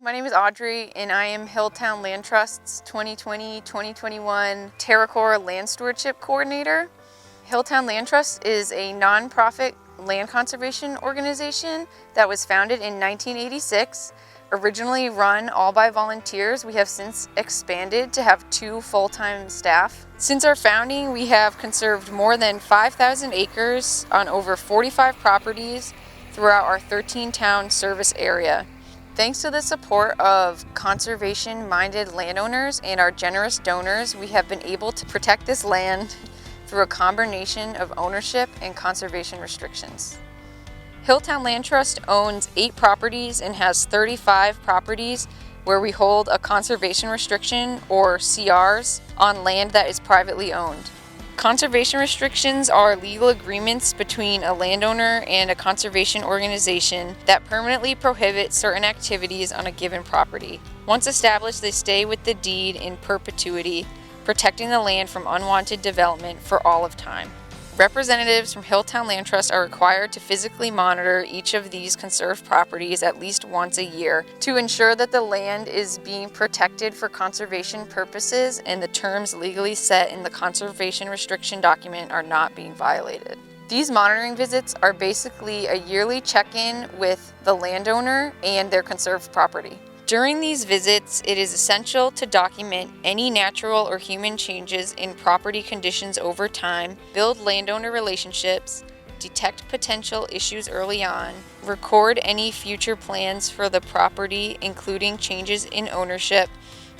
My name is Audrey and I am Hilltown Land Trust's 2020-2021 TerraCore Land Stewardship Coordinator. Hilltown Land Trust is a nonprofit land conservation organization that was founded in 1986. Originally run all by volunteers, we have since expanded to have 2 full-time staff. Since our founding, we have conserved more than 5,000 acres on over 45 properties throughout our 13-town service area. Thanks to the support of conservation-minded landowners and our generous donors, we have been able to protect this land through a combination of ownership and conservation restrictions. Hilltown Land Trust owns 8 properties and has 35 properties where we hold a conservation restriction, or CRs, on land that is privately owned. Conservation restrictions are legal agreements between a landowner and a conservation organization that permanently prohibit certain activities on a given property. Once established, they stay with the deed in perpetuity, protecting the land from unwanted development for all of time. Representatives from Hilltown Land Trust are required to physically monitor each of these conserved properties at least once a year to ensure that the land is being protected for conservation purposes and the terms legally set in the conservation restriction document are not being violated. These monitoring visits are basically a yearly check-in with the landowner and their conserved property. During these visits, it is essential to document any natural or human changes in property conditions over time, build landowner relationships, detect potential issues early on, record any future plans for the property, including changes in ownership,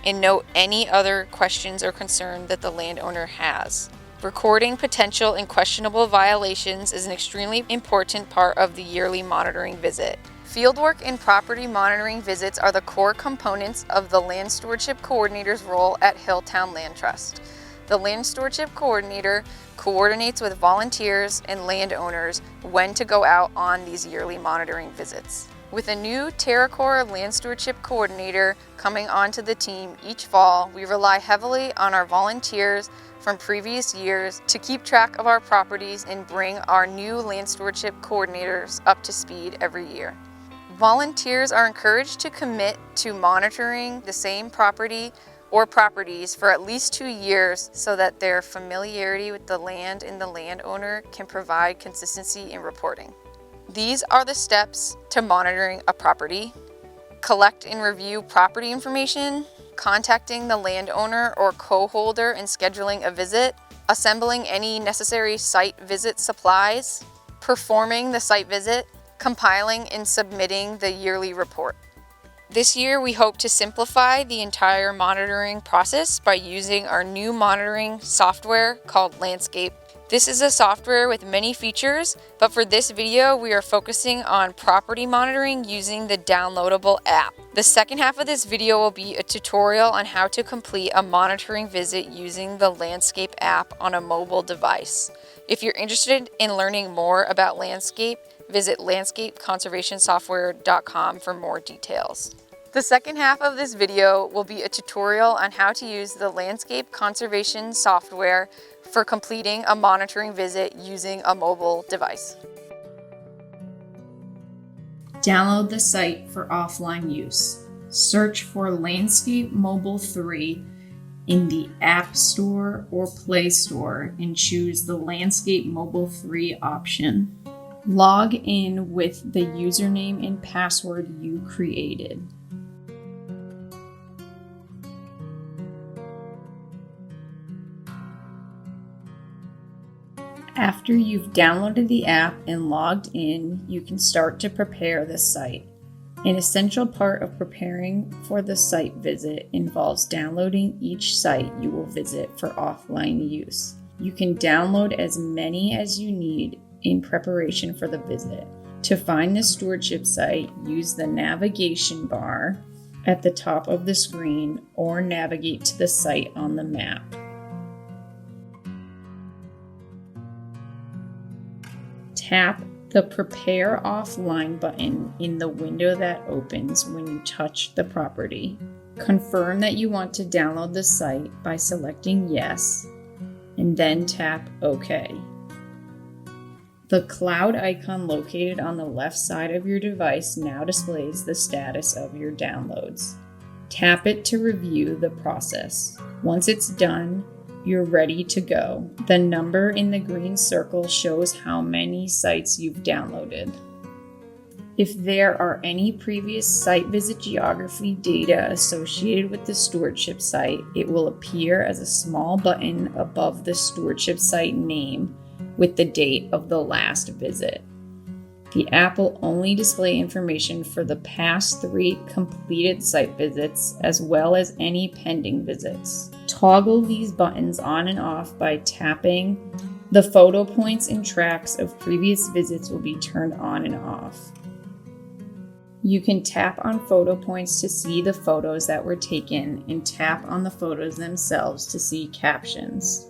and note any other questions or concern that the landowner has. Recording potential and questionable violations is an extremely important part of the yearly monitoring visit. Fieldwork and property monitoring visits are the core components of the Land Stewardship Coordinator's role at Hilltown Land Trust. The Land Stewardship Coordinator coordinates with volunteers and landowners when to go out on these yearly monitoring visits. With a new TerraCore Land Stewardship Coordinator coming onto the team each fall, we rely heavily on our volunteers from previous years to keep track of our properties and bring our new Land Stewardship Coordinators up to speed every year. Volunteers are encouraged to commit to monitoring the same property or properties for at least 2 years so that their familiarity with the land and the landowner can provide consistency in reporting. These are the steps to monitoring a property: collect and review property information, contacting the landowner or co-holder and scheduling a visit, assembling any necessary site visit supplies, performing the site visit, compiling and submitting the yearly report. This year, we hope to simplify the entire monitoring process by using our new monitoring software called Landscape. This is a software with many features, but for this video, we are focusing on property monitoring using the downloadable app. The second half of this video will be a tutorial on how to complete a monitoring visit using the Landscape app on a mobile device. If you're interested in learning more about Landscape, visit landscapeconservationsoftware.com for more details. The second half of this video will be a tutorial on how to use the Landscape Conservation software for completing a monitoring visit using a mobile device. Download the site for offline use. Search for Landscape Mobile 3 in the App Store or Play Store and choose the Landscape Mobile 3 option. Log in with the username and password you created. After you've downloaded the app and logged in, you can start to prepare the site. An essential part of preparing for the site visit involves downloading each site you will visit for offline use. You can download as many as you need in preparation for the visit. To find the stewardship site, use the navigation bar at the top of the screen or navigate to the site on the map. Tap the Prepare Offline button in the window that opens when you touch the property. Confirm that you want to download the site by selecting Yes, and then tap OK. The cloud icon located on the left side of your device now displays the status of your downloads. Tap it to review the process. Once it's done, you're ready to go. The number in the green circle shows how many sites you've downloaded. If there are any previous site visit geography data associated with the stewardship site, it will appear as a small button above the stewardship site name with the date of the last visit. The app will only display information for the past 3 completed site visits as well as any pending visits. Toggle these buttons on and off by tapping. The photo points and tracks of previous visits will be turned on and off. You can tap on photo points to see the photos that were taken and tap on the photos themselves to see captions.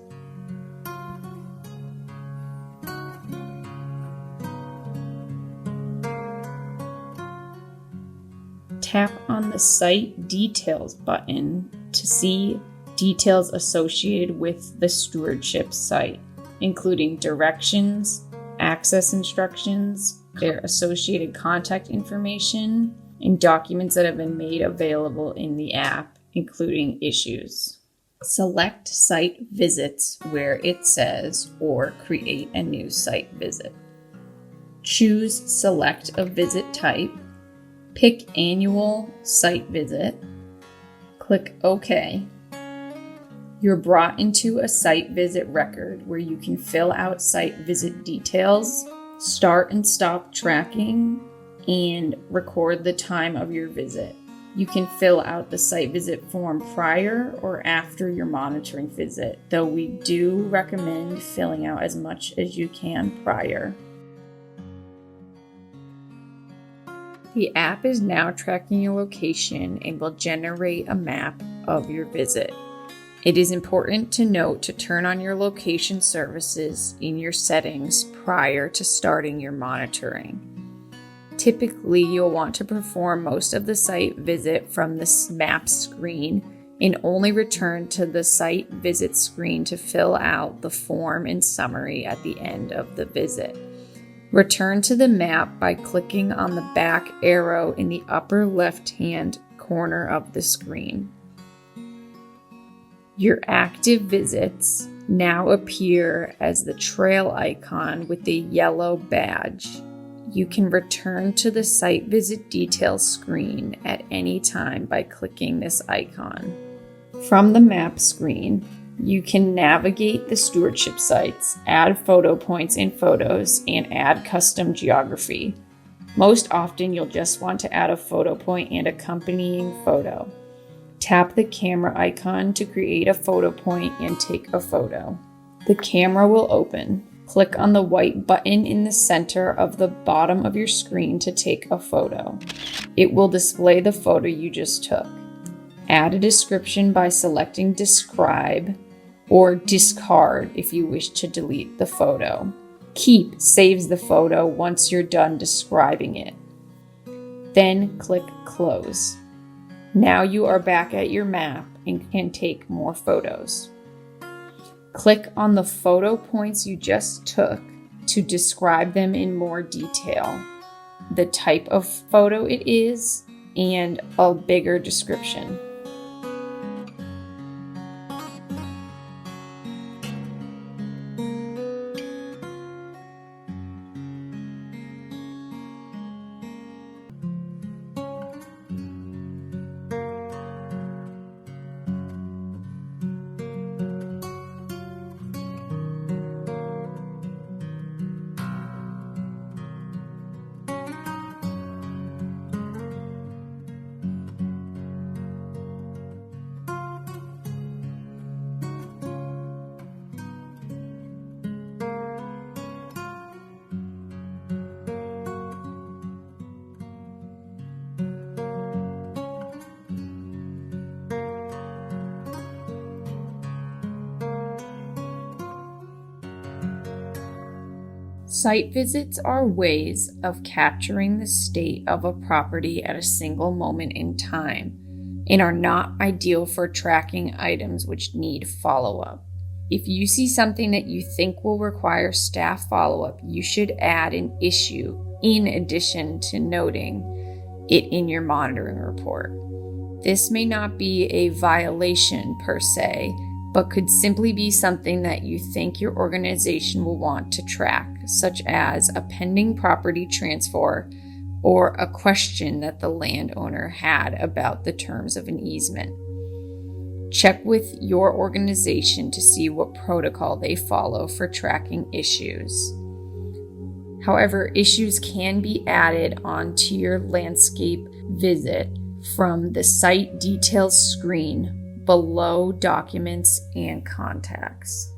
Tap on the Site Details button to see details associated with the stewardship site, including directions, access instructions, their associated contact information, and documents that have been made available in the app, including issues. Select Site Visits where it says, or create a new site visit. Choose Select a Visit Type. Pick Annual Site Visit. Click OK. You're brought into a site visit record where you can fill out site visit details, start and stop tracking, and record the time of your visit. You can fill out the site visit form prior or after your monitoring visit, though we do recommend filling out as much as you can prior. The app is now tracking your location and will generate a map of your visit. It is important to note to turn on your location services in your settings prior to starting your monitoring. Typically, you'll want to perform most of the site visit from the map screen and only return to the site visit screen to fill out the form and summary at the end of the visit. Return to the map by clicking on the back arrow in the upper left-hand corner of the screen. Your active visits now appear as the trail icon with the yellow badge. You can return to the site visit details screen at any time by clicking this icon. From the map screen, you can navigate the stewardship sites, add photo points and photos, and add custom geography. Most often, you'll just want to add a photo point and accompanying photo. Tap the camera icon to create a photo point and take a photo. The camera will open. Click on the white button in the center of the bottom of your screen to take a photo. It will display the photo you just took. Add a description by selecting Describe or Discard if you wish to delete the photo. Keep saves the photo once you're done describing it. Then click Close. Now you are back at your map and can take more photos. Click on the photo points you just took to describe them in more detail, the type of photo it is, and a bigger description. Site visits are ways of capturing the state of a property at a single moment in time and are not ideal for tracking items which need follow-up. If you see something that you think will require staff follow-up, you should add an issue in addition to noting it in your monitoring report. This may not be a violation per se, but could simply be something that you think your organization will want to track, such as a pending property transfer or a question that the landowner had about the terms of an easement. Check with your organization to see what protocol they follow for tracking issues. However, issues can be added onto your landscape visit from the site details screen below documents and contacts.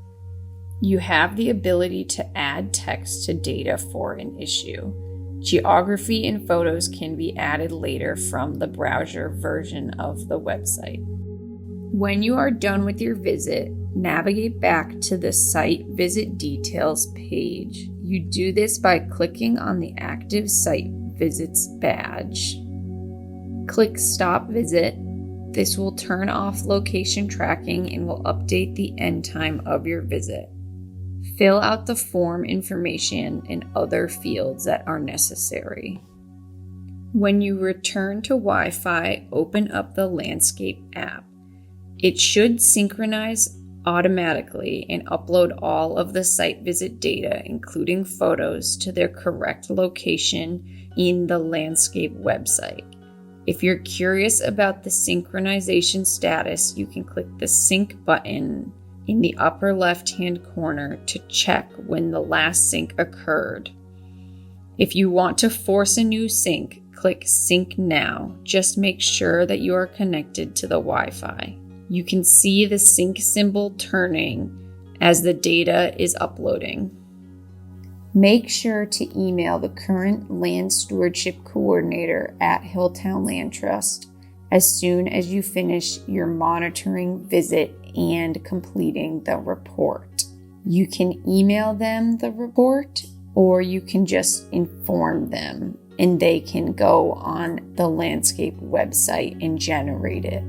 You have the ability to add text to data for an issue. Geography and photos can be added later from the browser version of the website. When you are done with your visit, navigate back to the site visit details page. You do this by clicking on the active site visits badge. Click Stop Visit. This will turn off location tracking and will update the end time of your visit. Fill out the form information and other fields that are necessary. When you return to Wi-Fi, open up the Landscape app. It should synchronize automatically and upload all of the site visit data, including photos, to their correct location in the Landscape website. If you're curious about the synchronization status, you can click the Sync button in the upper left-hand corner to check when the last sync occurred. If you want to force a new sync, click Sync Now. Just make sure that you are connected to the Wi-Fi. You can see the sync symbol turning as the data is uploading. Make sure to email the current land stewardship coordinator at Hilltown Land Trust as soon as you finish your monitoring visit and completing the report. You can email them the report, or you can just inform them and they can go on the landscape website and generate it.